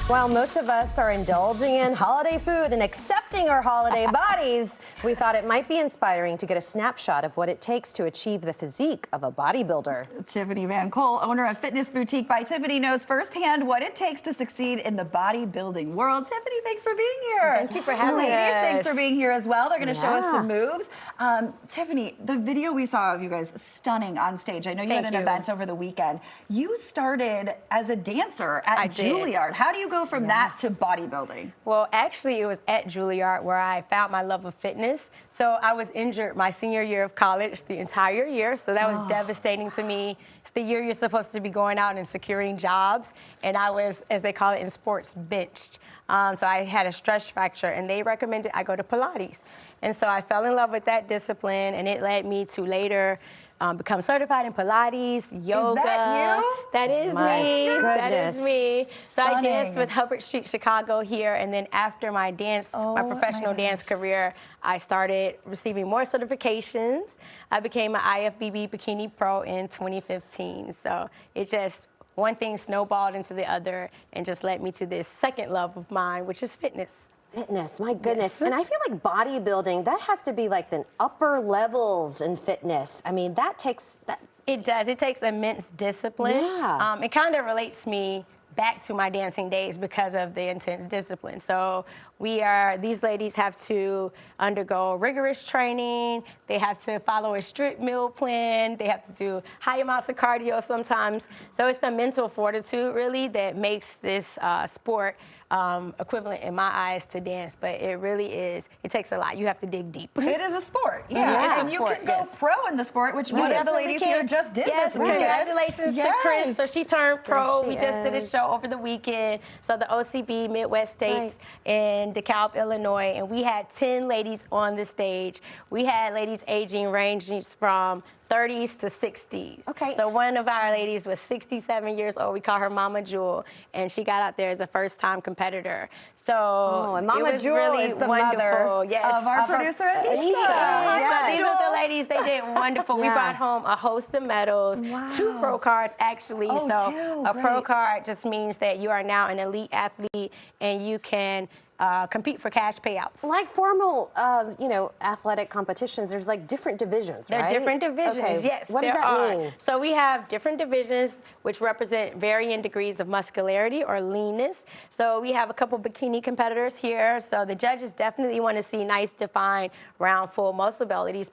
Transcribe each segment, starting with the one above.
While most of us are indulging in holiday food and accepting our holiday bodies, we thought it might be inspiring to get a snapshot of what it takes to achieve the physique of a bodybuilder. Tiffany Van-Cole, owner of Fitness Boutique by Tiffany, knows firsthand what it takes to succeed in the bodybuilding world. Tiffany, thanks for being here. Thank you for having Ladies, us. thanks for being here as well. They're going to show us some moves. Tiffany, the video we saw of you guys, stunning on stage. I know you had an event over the weekend. You started as a dancer at Juilliard. How do you go from that to bodybuilding? Well, actually, it was at Juilliard where I found my love of fitness. So I was injured my senior year of college the entire year, so that was devastating to me. It's the year you're supposed to be going out and securing jobs, and I was, as they call it in sports, benched. So I had a stress fracture, and they recommended I go to Pilates. And so I fell in love with that discipline, and it led me to later become certified in Pilates, yoga. Is that you? That is me. That is me. So I danced with Hubbard Street Chicago here, and then after my dance, my professional dance career, I started receiving more certifications. I became an IFBB Bikini Pro in 2015. So it just, one thing snowballed into the other and just led me to this second love of mine, which is fitness. Fitness, my goodness. And I feel like bodybuilding, that has to be like the upper levels in fitness. I mean, that takes... It does. It takes immense discipline. Yeah. It kind of relates me back to my dancing days because of the intense discipline. So these ladies have to undergo rigorous training. They have to follow a strict meal plan. They have to do high amounts of cardio sometimes. So it's the mental fortitude really that makes this sport equivalent in my eyes to dance, but it really is. It takes a lot. You have to dig deep. It is a sport, and you can go pro in the sport, which one of the ladies here just did this weekend. Congratulations to Chris. So she turned pro. We just did a show over the weekend. So the OCB Midwest States in DeKalb, Illinois, and we had 10 ladies on the stage. We had ladies aging ranging from 30s to 60s. Okay. So one of our ladies was 67 years old. We call her Mama Jewel, and she got out there as a first-time competitor. So and Mama it was Jewel really is the wonderful. mother of our producer, Anissa. So these are the ladies. They did wonderful. We brought home a host of medals, 2 pro cards actually. A pro card just means that you are now an elite athlete and you can compete for cash payouts. Like formal, athletic competitions, there's like different divisions, right? There are different divisions, yes. What does that mean? So we have different divisions which represent varying degrees of muscularity or leanness. So we have a couple bikini competitors here. So the judges definitely want to see nice, defined, round, full muscle bellies,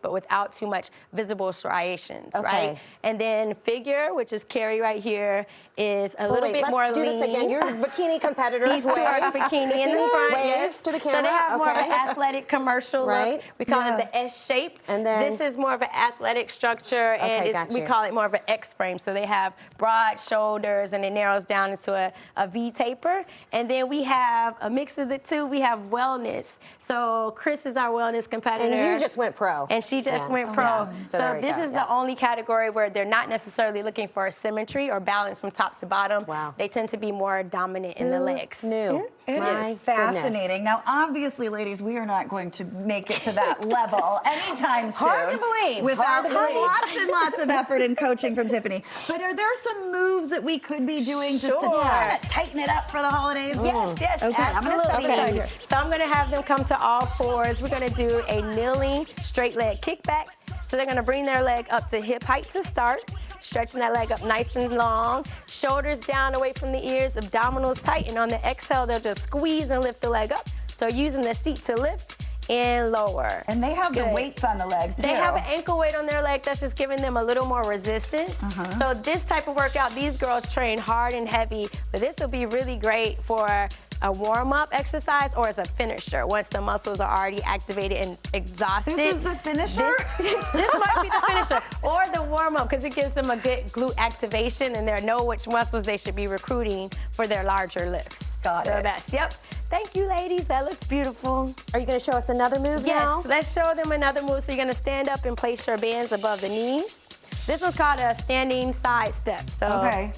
but without too much visible striations, right? And then figure, which is Carrie right here, is a little bit more lean. Let's do this again. Your bikini competitors. These two are bikini in the front, yes. To the camera. So they have more of an athletic commercial look. We call it the S shape. And then this is more of an athletic structure, and we call it more of an X frame. So they have broad shoulders, and it narrows down into a V taper. And then we have a mix of the two. We have wellness. So Chris is our wellness competitor. And you just went pro. And she just went pro. So this is the only category where they're not necessarily looking for symmetry or balance from top to bottom. They tend to be more dominant in the legs. It is fascinating. Now, obviously, ladies, we are not going to make it to that level anytime soon. Hard to believe. Without lots and lots of effort and coaching from Tiffany. But are there some moves that we could be doing just to tighten it up for the holidays? Yes, Okay, absolutely. So I'm going to have them come to all fours. We're going to do a kneeling straight leg kickback. So they're going to bring their leg up to hip height to start, stretching that leg up nice and long, shoulders down away from the ears, abdominals tight, and on the exhale, they'll just squeeze and lift the leg up. So using the seat to lift and lower. And they have the weights on the leg, too. They have an ankle weight on their leg that's just giving them a little more resistance. So this type of workout, these girls train hard and heavy, but this will be really great for a warm-up exercise or as a finisher once the muscles are already activated and exhausted. This is the finisher? This might be the finisher or the warm-up because it gives them a good glute activation and they know which muscles they should be recruiting for their larger lifts. Got it. Thank you, ladies. That looks beautiful. Are you going to show us another move now? Yes, let's show them another move. So you're going to stand up and place your bands above the knees. This one's called a standing side step. So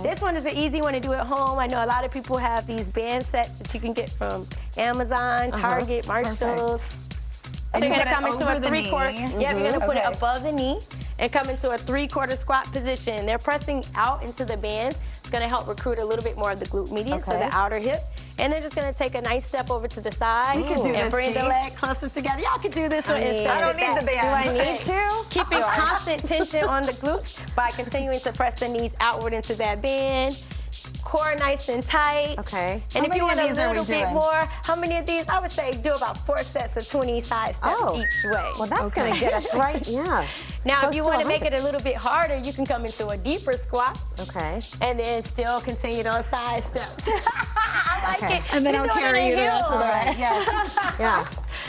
this one is an easy one to do at home. I know a lot of people have these band sets that you can get from Amazon, Target, Marshalls. They're going to come into a 3/4. You're going to put it above the knee. and come into a 3/4 squat position. They're pressing out into the band. It's gonna help recruit a little bit more of the glute medius, so the outer hip. And they're just gonna take a nice step over to the side. We could do and this, bring G. the leg closer together. Y'all could do this one instead. I don't need the band. Do I need to? Keeping constant tension on the glutes by continuing to press the knees outward into that band. Core nice and tight. Okay. And How if you want many a of these are we little bit doing? more, how many of these? I would say do about 4 sets of 20 side steps each way. Well, that's going to get us right, yeah. Now, Close if you to want to 100. make it a little bit harder, you can come into a deeper squat. Okay. And then still continue those side steps. I like it. And then She's I'll doing carry it in you the rest of the heels. way. Yes. Yeah.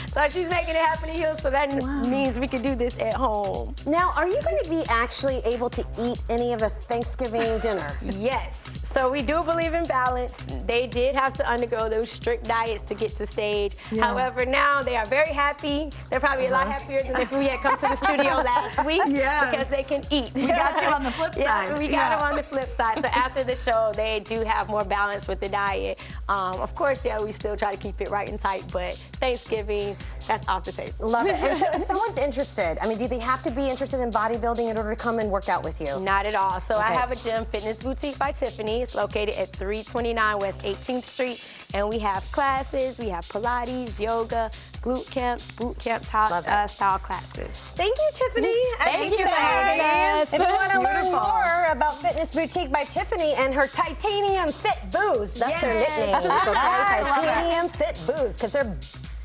So she's making it happen in heels, so that means we can do this at home. Now, are you going to be actually able to eat any of the Thanksgiving dinner? Yes. So we do believe in balance. They did have to undergo those strict diets to get to stage. However, now they are very happy. They're probably a lot happier than if we had come to the studio last week because they can eat. We got you on the flip side. Yeah, we got them on the flip side. So after the show, they do have more balance with the diet. Of course, we still try to keep it right and tight, but Thanksgiving, that's off the table. Love it. And so if someone's interested, I mean, do they have to be interested in bodybuilding in order to come and work out with you? Not at all. So I have a gym, Fitness Boutique by Tiffany. It's located at 329 West 18th Street. And we have classes, we have Pilates, yoga, glute camps, boot camp style classes. Thank you, Tiffany. Thank you for having us. If you want to learn more about Fitness Boutique by Tiffany and her Titanium Fit Booze, that's their nicknames, okay? Titanium Fit Booze, because their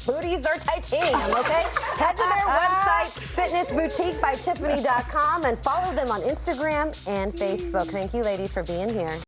booties are titanium, okay? Head to their website, fitnessboutiquebytiffany.com, and follow them on Instagram and Facebook. Thank you, ladies, for being here.